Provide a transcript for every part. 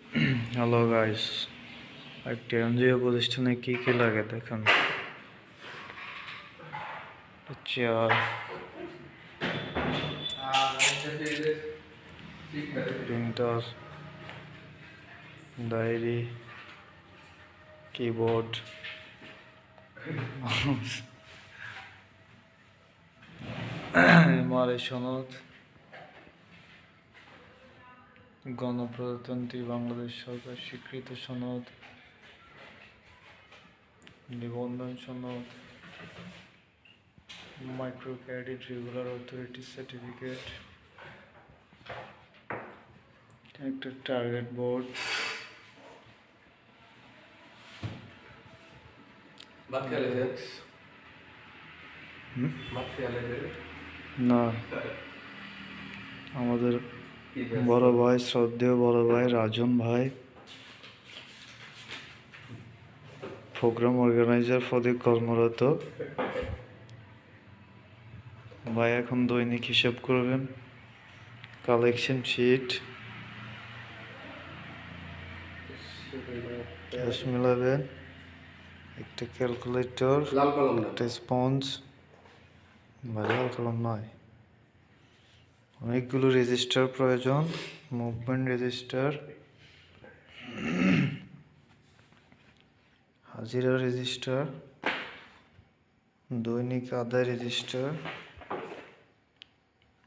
Hello guys, একটি NGO প্রতিষ্ঠানে কি কি লাগে দেখুন। Chair, printer, diary, keyboard, mouse, MRI সনদ, গণপ্রজাতন্ত্রী বাংলাদেশ সরকার স্বীকৃত সনদ, নিবন্ধন সনদ, micro credit regular authority certificate, একটা টার্গেট বোর্ড, না আমাদের বড় ভাই, শ্রদ্ধেয় বড় ভাই রাজন ভাই প্রোগ্রাম অর্গানাইজার পদে কর্মরত ভাই। এখন দৈনিক হিসাব করবেন, কালেকশন শিট, ক্যাশ মিলাবেন, একটা ক্যালকুলেটর, একটা স্পঞ্জ, লাল কলম নয়, অনেকগুলো রেজিস্টার প্রয়োজন, মুভমেন্ট রেজিস্টার, হাজিরা রেজিস্টার, দৈনিক আদায় রেজিস্টার,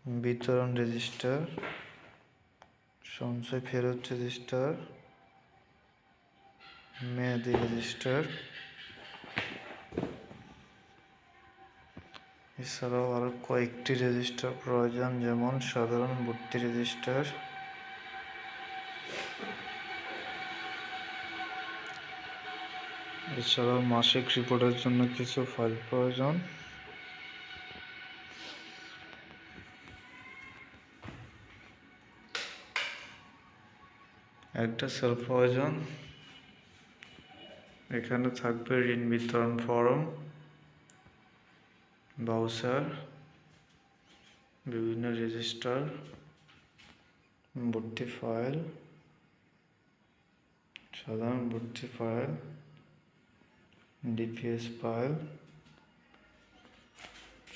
বিতরণ রেজিস্টার, সঞ্চয় ফেরত রেজিস্টার, মেয়াদি রেজিস্টার, এছাড়াও আরও কয়েকটি রেজিস্টার প্রয়োজন, যেমন সাধারণ ভর্তি রেজিস্টার, এছাড়াও মাসিক রিপোর্টের জন্য কিছু ফাইল প্রয়োজন। একটা সেল প্রয়োজন, এখানে থাকবে ঋণ বিতরণ ফর্ম, ভাউচার, বিভিন্ন রেজিস্টার, ভর্তি ফাইল, সাধারণ ভর্তি ফাইল, ডিপিএস ফাইল।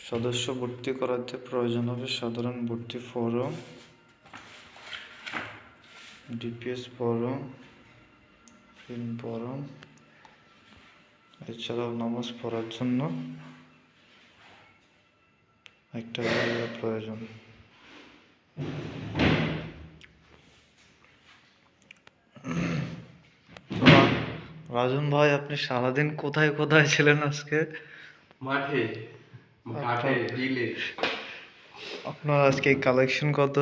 সদস্য ভর্তি করাতে প্রয়োজন হবে সাধারণ ভর্তি ফর্ম, ডিপিএস ফর্ম, ঋণ ফর্ম। এছাড়াও নামাজ পড়ার জন্য একটা জায়গা প্রয়োজন। রাজন ভাই, আপনি সারাদিন কোথায় কোথায় ছিলেন আজকে? মাঠে, ঘাটে, বিলে। আপনার আজকে কালেকশন কত?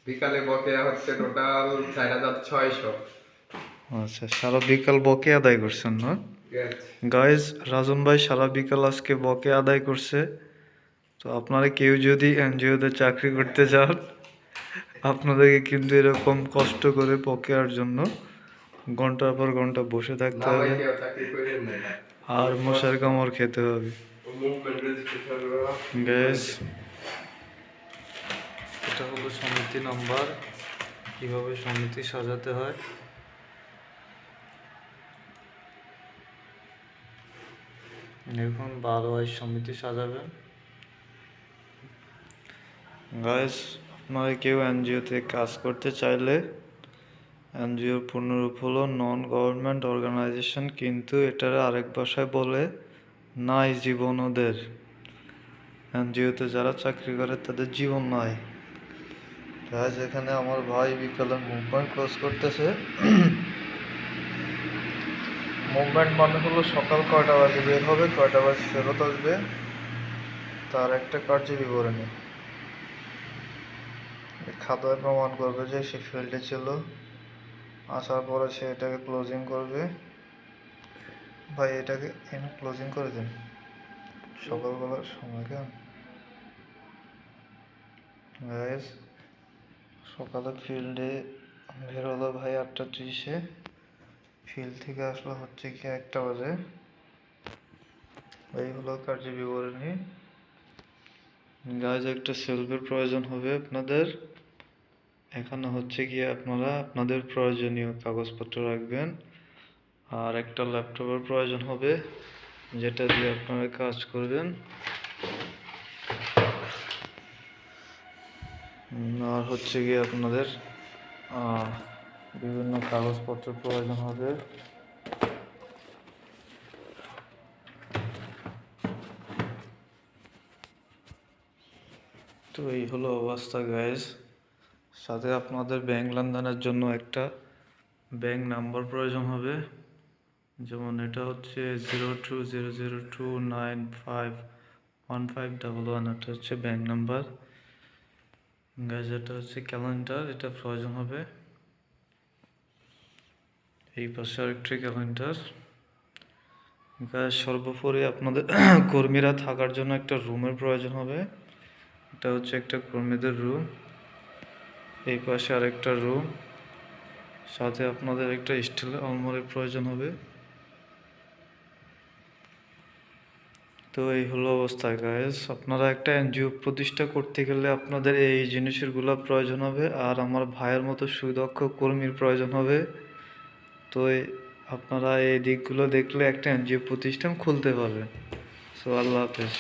বিকালে বকেয়া হচ্ছে টোটাল 4600। আচ্ছা, সারা বিকাল বকে আদায় করছেন না গাইজ? রাজন ভাই সারা বিকাল আজকে বকে আদায় করছে। তো আপনারা কেউ যদি এনজিওতে চাকরি করতে চান, আপনাদেরকে কিন্তু এরকম কষ্ট করে বকেয়ার জন্য ঘন্টার পর ঘন্টা বসে থাকতে হবে আর মশার কামড় খেতে হবে। গ্যাস, এটা হলো সমিতি নাম্বার, কিভাবে সমিতি সাজাতে হয়। এখন 12 সমিতি সাজাবেন। গাইস, আপনারা কেউ এনজিওতে কাজ করতে চাইলে, এনজিওর পূর্ণরূপ হলো নন গভর্নমেন্ট অর্গানাইজেশন, কিন্তু এটার আরেক ভাষায় বলে নাই জীবন ওদের। এনজিওতে যারা চাকরি করে তাদের জীবন নাই। গাইস, এখানে আমার ভাই বিকালে মুভমেন্ট ক্লোজ করতেছে। মুভমেন্ট মানে হলো সকাল কয়টা বাজে বের হবে, কয়টা বাজে ফেরত আসবে, তার একটা কার্য বিবরণী। খাতায় প্রমাণ করবে যে সে ফিল্ডে ছিল, আসার পরে সে এটাকে ক্লোজিং করবে। ভাই, এটাকে এনে ক্লোজিং করে দিন, সকালবেলার সময় কেন গাইস। সকালে ফিল্ডে বেরোলো ভাই 8:30-এ, ফিল্ড থেকে আসলো হচ্ছে কি 1টা বাজে। এই হলো কার্য বিবরণী। গাইজ, একটা সেলফের প্রয়োজন হবে আপনাদের। এখানে হচ্ছে গিয়ে আপনারা আপনাদের প্রয়োজনীয় কাগজপত্র রাখবেন, আর একটা ল্যাপটপের প্রয়োজন হবে যেটা দিয়ে আপনারা কাজ করবেন। আর হচ্ছে গিয়ে আপনাদের বিভিন্ন কাগজপত্র প্রয়োজন হবে। তো এই হলো অবস্থা গাইজ। সাথে আপনাদের ব্যাংক লেনদেনের জন্য একটা ব্যাংক নাম্বার প্রয়োজন হবে, যেমন এটা হচ্ছে 0200295151, এটা হচ্ছে ব্যাংক নাম্বার গাইজ। এটা হচ্ছে ক্যালেন্ডার, এটা প্রয়োজন হবে। এই পাশে আরেকটি ক্যালেন্ডার গাইজ। সর্বোপরি আপনাদের কর্মীরা থাকার জন্য একটা রুমের প্রয়োজন হবে, এটা হচ্ছে একটা কর্মীদের রুম। এই পাশে আরেকটা রুম, সাথে আপনাদের একটা স্টিলের আলমারির প্রয়োজন হবে। তো এই হলো অবস্থা গাইস। আপনারা একটা এনজিও প্রতিষ্ঠা করতে গেলে আপনাদের এই জিনিসগুলো প্রয়োজন হবে, আর আমার ভাইয়ের মতো সুদক্ষ কর্মীর প্রয়োজন হবে। তো আপনারা এই দিকগুলো দেখলে একটা এনজিও প্রতিষ্ঠান খুলতে পারবেন। সো আল্লাহ হাফেজ।